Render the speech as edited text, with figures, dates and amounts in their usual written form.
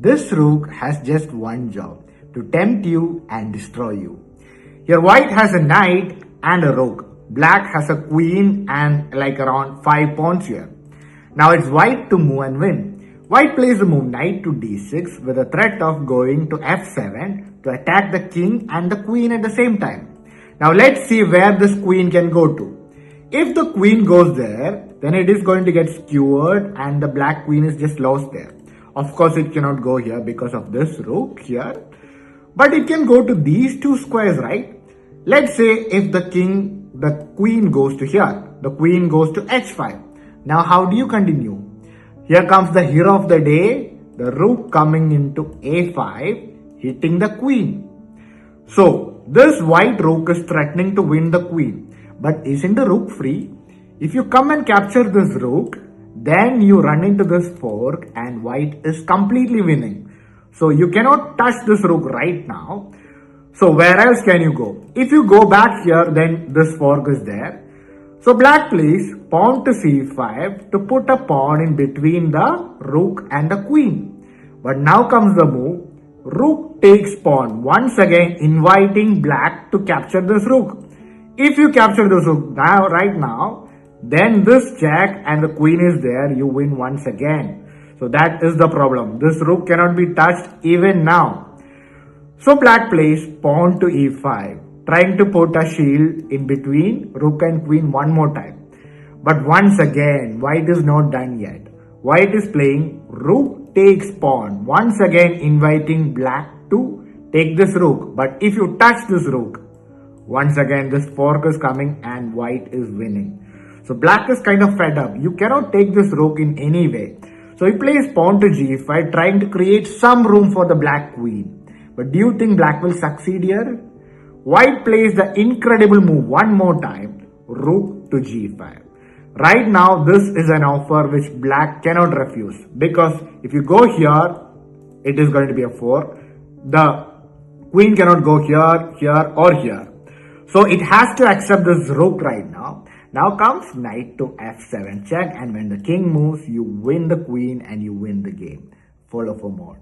This rook has just one job, to tempt you and destroy you. Your white has a knight and a rook. Black has a queen and like around 5 pawns here. Now it's white to move and win. White plays the move knight to d6 with a threat of going to f7 to attack the king and the queen at the same time. Now let's see where this queen can go to. If the queen goes there, then it is going to get skewered and the black queen is just lost there. Of course, it cannot go here because of this rook here. But it can go to these two squares, right? Let's say if the queen goes to here. The queen goes to h5. Now, how do you continue? Here comes the hero of the day, the rook coming into a5, hitting the queen. So, this white rook is threatening to win the queen. But isn't the rook free? If you come and capture this rook, then you run into this fork and white is completely winning. So you cannot touch this rook right now. So where else can you go? If you go back here, then this fork is there. So black plays pawn to c5 to put a pawn in between the rook and the queen. But now comes the move. Rook takes pawn, once again inviting black to capture this rook. If you capture this rook right now, then this jack and the queen is there, you win once again. So that is the problem. This rook cannot be touched even now. So black plays pawn to e5, trying to put a shield in between rook and queen one more time. But once again, white is not done yet. White is playing rook takes pawn, once again inviting black to take this rook. But if you touch this rook, once again this fork is coming and white is winning. So black is kind of fed up. You cannot take this rook in any way. So he plays pawn to g5, trying to create some room for the black queen. But do you think black will succeed here? White plays the incredible move one more time, rook to g5. Right now, this is an offer which black cannot refuse. Because if you go here, it is going to be a fork. The queen cannot go here, here or here. So it has to accept this rook right now. Now comes knight to f7 check, and when the king moves, you win the queen and you win the game. Follow for more.